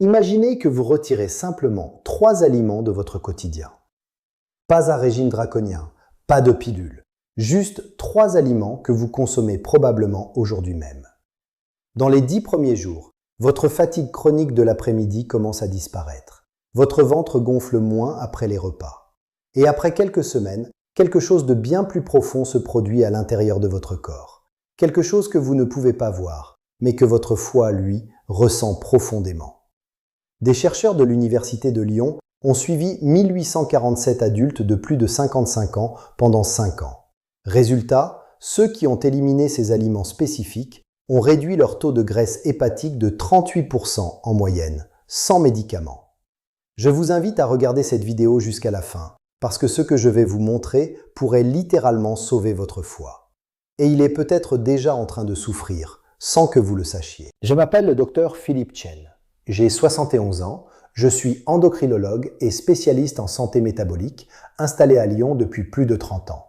Imaginez que vous retirez simplement 3 aliments de votre quotidien. Pas un régime draconien, pas de pilule, juste 3 aliments que vous consommez probablement aujourd'hui même. Dans les 10 premiers jours, votre fatigue chronique de l'après-midi commence à disparaître. Votre ventre gonfle moins après les repas. Et après quelques semaines, quelque chose de bien plus profond se produit à l'intérieur de votre corps. Quelque chose que vous ne pouvez pas voir, mais que votre foie, lui, ressent profondément. Des chercheurs de l'Université de Lyon ont suivi 1847 adultes de plus de 55 ans pendant 5 ans. Résultat, ceux qui ont éliminé ces aliments spécifiques ont réduit leur taux de graisse hépatique de 38% en moyenne, sans médicaments. Je vous invite à regarder cette vidéo jusqu'à la fin, parce que ce que je vais vous montrer pourrait littéralement sauver votre foie. Et il est peut-être déjà en train de souffrir, sans que vous le sachiez. Je m'appelle le docteur Philippe Chen. J'ai 71 ans, je suis endocrinologue et spécialiste en santé métabolique, installé à Lyon depuis plus de 30 ans.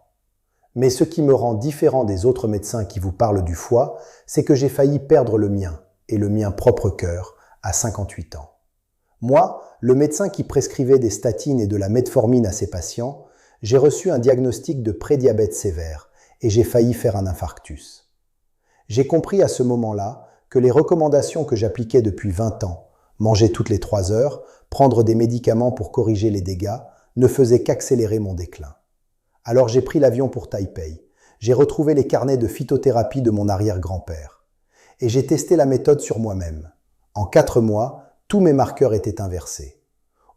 Mais ce qui me rend différent des autres médecins qui vous parlent du foie, c'est que j'ai failli perdre le mien, et le mien propre cœur, à 58 ans. Moi, le médecin qui prescrivait des statines et de la metformine à ses patients, j'ai reçu un diagnostic de prédiabète sévère, et j'ai failli faire un infarctus. J'ai compris à ce moment-là que les recommandations que j'appliquais depuis 20 ans, manger toutes les 3 heures, prendre des médicaments pour corriger les dégâts, ne faisaient qu'accélérer mon déclin. Alors j'ai pris l'avion pour Taipei. J'ai retrouvé les carnets de phytothérapie de mon arrière-grand-père. Et j'ai testé la méthode sur moi-même. En 4 mois, tous mes marqueurs étaient inversés.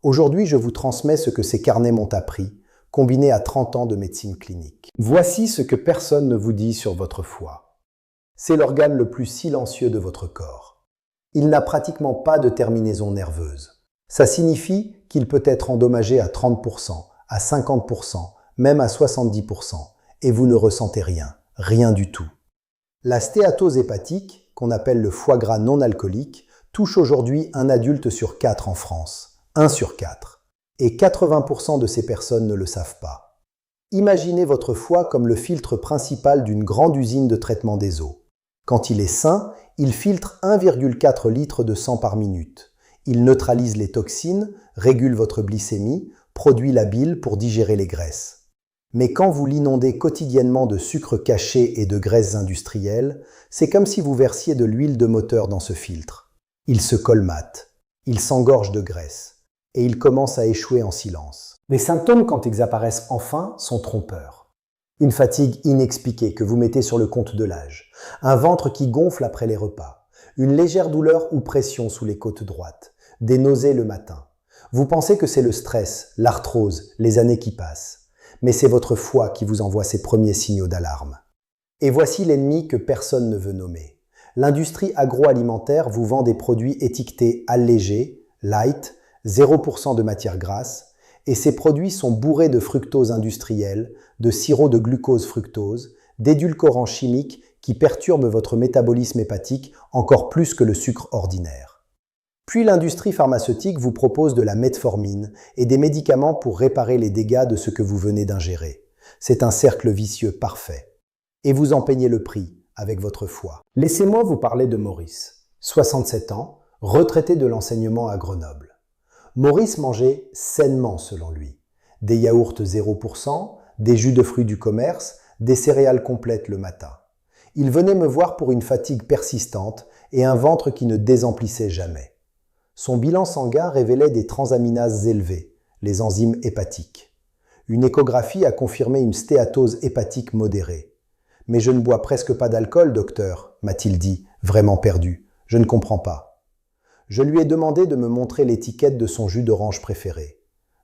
Aujourd'hui, je vous transmets ce que ces carnets m'ont appris, combiné à 30 ans de médecine clinique. Voici ce que personne ne vous dit sur votre foie. C'est l'organe le plus silencieux de votre corps. Il n'a pratiquement pas de terminaison nerveuse. Ça signifie qu'il peut être endommagé à 30%, à 50%, même à 70%, et vous ne ressentez rien, rien du tout. La stéatose hépatique, qu'on appelle le foie gras non alcoolique, touche aujourd'hui un adulte sur 4 en France, 1 sur 4, et 80% de ces personnes ne le savent pas. Imaginez votre foie comme le filtre principal d'une grande usine de traitement des eaux. Quand il est sain, il filtre 1,4 litre de sang par minute. Il neutralise les toxines, régule votre glycémie, produit la bile pour digérer les graisses. Mais quand vous l'inondez quotidiennement de sucre caché et de graisses industrielles, c'est comme si vous versiez de l'huile de moteur dans ce filtre. Il se colmate, il s'engorge de graisse, et il commence à échouer en silence. Les symptômes, quand ils apparaissent enfin, sont trompeurs. Une fatigue inexpliquée que vous mettez sur le compte de l'âge, un ventre qui gonfle après les repas, une légère douleur ou pression sous les côtes droites, des nausées le matin. Vous pensez que c'est le stress, l'arthrose, les années qui passent. Mais c'est votre foie qui vous envoie ces premiers signaux d'alarme. Et voici l'ennemi que personne ne veut nommer. L'industrie agroalimentaire vous vend des produits étiquetés allégés, light, 0% de matière grasse, et ces produits sont bourrés de fructose industrielle, de sirop de glucose-fructose, d'édulcorants chimiques qui perturbent votre métabolisme hépatique encore plus que le sucre ordinaire. Puis l'industrie pharmaceutique vous propose de la metformine et des médicaments pour réparer les dégâts de ce que vous venez d'ingérer. C'est un cercle vicieux parfait. Et vous en payez le prix avec votre foie. Laissez-moi vous parler de Maurice, 67 ans, retraité de l'enseignement à Grenoble. Maurice mangeait sainement selon lui. Des yaourts 0%, des jus de fruits du commerce, des céréales complètes le matin. Il venait me voir pour une fatigue persistante et un ventre qui ne désemplissait jamais. Son bilan sanguin révélait des transaminases élevées, les enzymes hépatiques. Une échographie a confirmé une stéatose hépatique modérée. « Mais je ne bois presque pas d'alcool, docteur », m'a-t-il dit, vraiment perdu. « Je ne comprends pas. » Je lui ai demandé de me montrer l'étiquette de son jus d'orange préféré.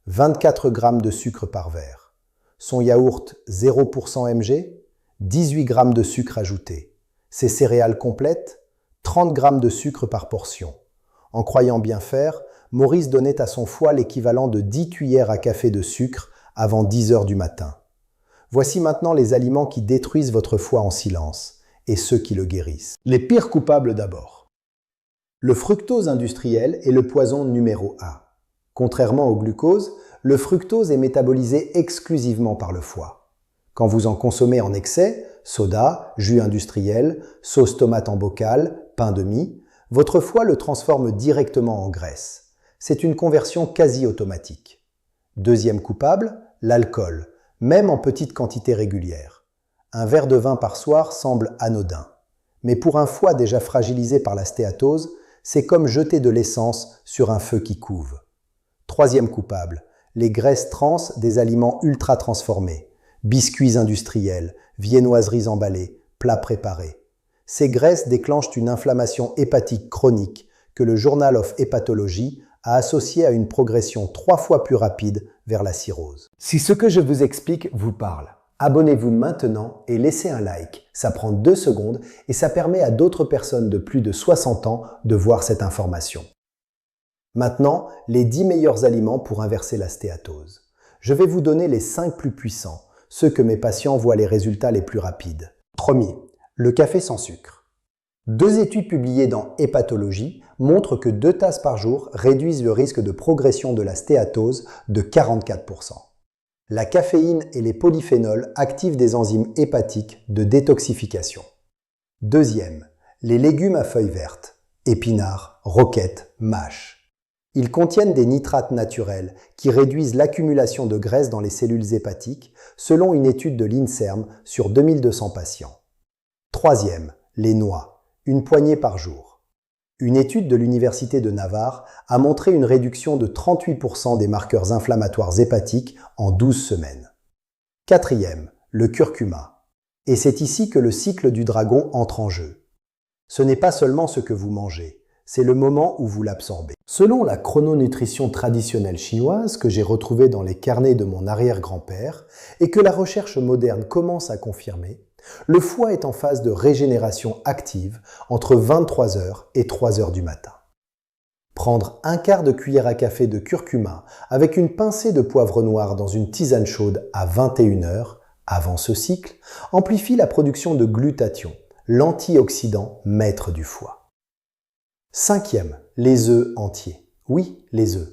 24 grammes de sucre par verre. Son yaourt 0% mg, 18 grammes de sucre ajouté. Ses céréales complètes, 30 grammes de sucre par portion. En croyant bien faire, Maurice donnait à son foie l'équivalent de 10 cuillères à café de sucre avant 10 heures du matin. Voici maintenant les aliments qui détruisent votre foie en silence, et ceux qui le guérissent. Les pires coupables d'abord. Le fructose industriel est le poison numéro 1. Contrairement au glucose, le fructose est métabolisé exclusivement par le foie. Quand vous en consommez en excès, soda, jus industriel, sauce tomate en bocal, pain de mie, Votre foie le transforme directement en graisse. C'est une conversion quasi automatique. Deuxième coupable, l'alcool, même en petite quantité régulière. Un verre de vin par soir semble anodin. Mais pour un foie déjà fragilisé par la stéatose, c'est comme jeter de l'essence sur un feu qui couve. Troisième coupable, les graisses trans des aliments ultra transformés, biscuits industriels, viennoiseries emballées, plats préparés. Ces graisses déclenchent une inflammation hépatique chronique que le Journal of Hepatology a associée à une progression 3 fois plus rapide vers la cirrhose. Si ce que je vous explique vous parle, abonnez-vous maintenant et laissez un like. Ça prend 2 secondes et ça permet à d'autres personnes de plus de 60 ans de voir cette information. Maintenant, les 10 meilleurs aliments pour inverser la stéatose. Je vais vous donner les 5 plus puissants, ceux que mes patients voient les résultats les plus rapides. Premier, le café sans sucre. 2 études publiées dans Hépatologie montrent que 2 tasses par jour réduisent le risque de progression de la stéatose de 44%. La caféine et les polyphénols activent des enzymes hépatiques de détoxification. Deuxième, les légumes à feuilles vertes, épinards, roquettes, mâches. Ils contiennent des nitrates naturels qui réduisent l'accumulation de graisse dans les cellules hépatiques selon une étude de l'INSERM sur 2200 patients. Troisième, les noix, une poignée par jour. Une étude de l'Université de Navarre a montré une réduction de 38% des marqueurs inflammatoires hépatiques en 12 semaines. Quatrième, le curcuma. Et c'est ici que le cycle du dragon entre en jeu. Ce n'est pas seulement ce que vous mangez, c'est le moment où vous l'absorbez. Selon la chrononutrition traditionnelle chinoise que j'ai retrouvée dans les carnets de mon arrière-grand-père et que la recherche moderne commence à confirmer, le foie est en phase de régénération active entre 23h et 3h du matin. Prendre un quart de cuillère à café de curcuma avec une pincée de poivre noir dans une tisane chaude à 21h, avant ce cycle, amplifie la production de glutathion, l'antioxydant maître du foie. Cinquième, les œufs entiers. Oui, les œufs.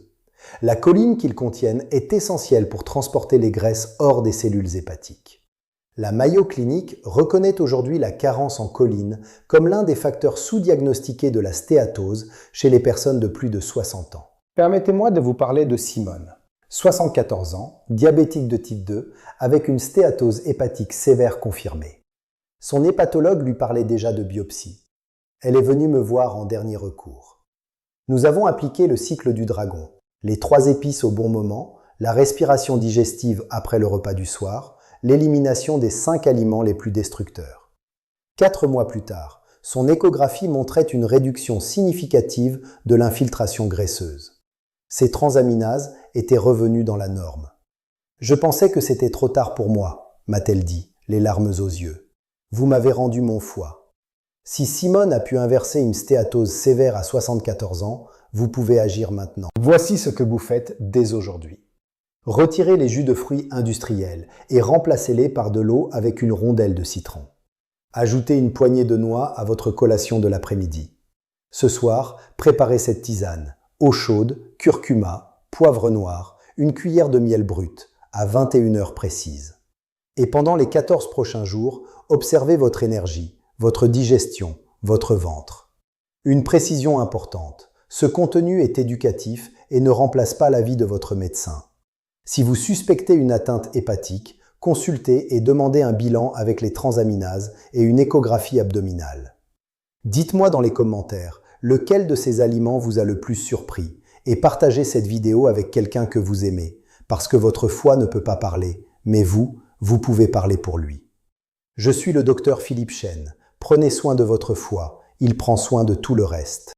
La choline qu'ils contiennent est essentielle pour transporter les graisses hors des cellules hépatiques. La Mayo Clinic reconnaît aujourd'hui la carence en choline comme l'un des facteurs sous-diagnostiqués de la stéatose chez les personnes de plus de 60 ans. Permettez-moi de vous parler de Simone. 74 ans, diabétique de type 2, avec une stéatose hépatique sévère confirmée. Son hépatologue lui parlait déjà de biopsie. Elle est venue me voir en dernier recours. Nous avons appliqué le cycle du dragon, les 3 épices au bon moment, la respiration digestive après le repas du soir, l'élimination des 5 aliments les plus destructeurs. 4 mois plus tard, son échographie montrait une réduction significative de l'infiltration graisseuse. Ses transaminases étaient revenues dans la norme. « Je pensais que c'était trop tard pour moi », m'a-t-elle dit, les larmes aux yeux. « Vous m'avez rendu mon foie. » Si Simone a pu inverser une stéatose sévère à 74 ans, vous pouvez agir maintenant. Voici ce que vous faites dès aujourd'hui. Retirez les jus de fruits industriels et remplacez-les par de l'eau avec une rondelle de citron. Ajoutez une poignée de noix à votre collation de l'après-midi. Ce soir, préparez cette tisane. Eau chaude, curcuma, poivre noir, une cuillère de miel brut, à 21h précises. Et pendant les 14 prochains jours, observez votre énergie, votre digestion, votre ventre. Une précision importante, ce contenu est éducatif et ne remplace pas l'avis de votre médecin. Si vous suspectez une atteinte hépatique, consultez et demandez un bilan avec les transaminases et une échographie abdominale. Dites-moi dans les commentaires lequel de ces aliments vous a le plus surpris et partagez cette vidéo avec quelqu'un que vous aimez, parce que votre foie ne peut pas parler, mais vous pouvez parler pour lui. Je suis le docteur Philippe Chêne. Prenez soin de votre foie, il prend soin de tout le reste.